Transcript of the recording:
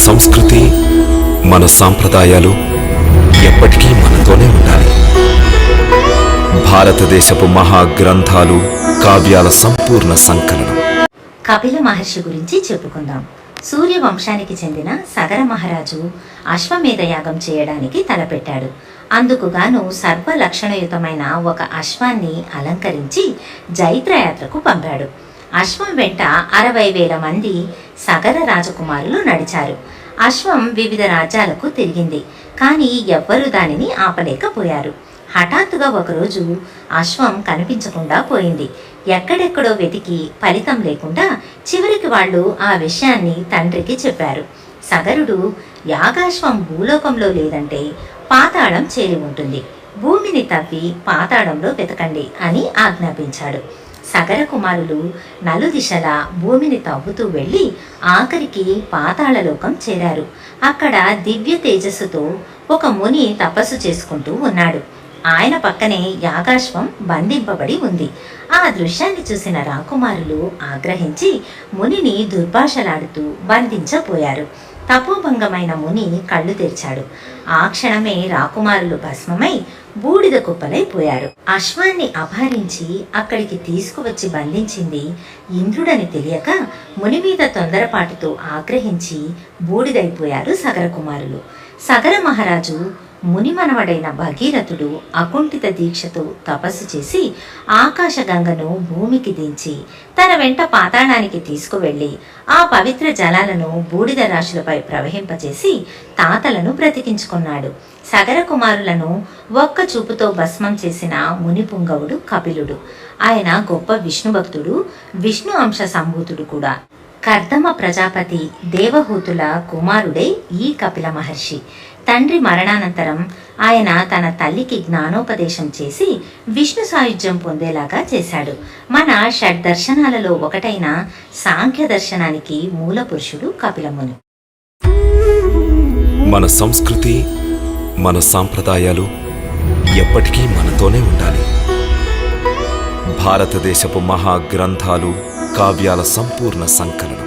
సంస్కృతి, మన సాంప్రదాయాలు ఎప్పటికీ మనతోనే ఉండాలి. భారతదేశపు మహాగ్రంథాలు, కావ్యాల సంపూర్ణ సంకలనం. కపిల మహర్షి గురించి చెప్పుకుందాం. సూర్యవంశానికి చెందిన సగర మహారాజు అశ్వమేధ యాగం చేయడానికి తలపెట్టాడు. అందుకుగాను సర్వలక్షణయుతమైన ఒక అశ్వాన్ని అలంకరించి జైత్రయాత్రకు పంపాడు. అశ్వం వెంట 60,000 మంది సగర రాజకుమారులు నడిచారు. అశ్వం వివిధ రాజ్యాలకు తిరిగింది, కానీ ఎవ్వరూ దానిని ఆపలేకపోయారు. హఠాత్తుగా ఒకరోజు అశ్వం కనిపించకుండా పోయింది. ఎక్కడెక్కడో వెతికి ఫలితం లేకుండా చివరికి వాళ్ళు ఆ విషయాన్ని తండ్రికి చెప్పారు. సగరుడు, యాగాశ్వం భూలోకంలో లేదంటే పాతాళం చేరి ఉంటుంది, భూమిని తవ్వి పాతాళంలో వెతకండి అని ఆజ్ఞాపించాడు. సగర కుమారులు నలుదిశలా భూమిని తవ్వుతూ వెళ్ళి ఆఖరికి పాతాళలోకం చేరారు. అక్కడ దివ్య తేజస్సుతో ఒక ముని తపస్సు చేసుకుంటూ ఉన్నాడు. ఆయన పక్కనే యాగాశ్వం బంధింపబడి ఉంది. ఆ దృశ్యాన్ని చూసిన రాకుమారులు ఆగ్రహించి మునిని దుర్భాషలాడుతూ బంధించబోయారు. తపోభంగమైన ముని కళ్ళు తెరిచాడు. ఆ క్షణమే రాకుమారులు భస్మమై బూడిద కుప్పలైపోయారు. అశ్వాన్ని అపహరించి అక్కడికి తీసుకువచ్చి బంధించింది ఇంద్రుడని తెలియక ముని మీద తొందరపాటుతో ఆగ్రహించి బూడిదైపోయారు సగర కుమారులు. సగర మహారాజు మునిమనవడైన భగీరథుడు అకుంఠిత దీక్షతో తపస్సు చేసి ఆకాశగంగను భూమికి దించి తన వెంట పాతాళానికి తీసుకువెళ్ళి ఆ పవిత్ర జలాలను బూడిద రాశులపై ప్రవహింపచేసి తాతలను బ్రతికించుకున్నాడు. సగర కుమారులను ఒక్క చూపుతో భస్మం చేసిన మునిపుంగవుడు కపిలుడు. ఆయన గొప్ప విష్ణుభక్తుడు, విష్ణు అంశ సంభూతుడు కూడా. కర్దమ ప్రజాపతి దేవహూతుల కుమారుడే ఈ కపిల మహర్షి. తండ్రి మరణానంతరం ఆయన తన తల్లికి జ్ఞానోపదేశం చేసి విష్ణు సాయుధ్యం పొందేలాగా చేశాడు. మన షడ్దర్శనాలలో ఒకటైన సాంఖ్య దర్శనానికి మూల పురుషుడు కపిలముని. మన సంస్కృతి, మన సాంప్రదాయాలు ఎప్పటికీ మనతోనే ఉండాలి. భారతదేశపు మహాగ్రంథాలు, కావ్యాల సంపూర్ణ సంకలనం.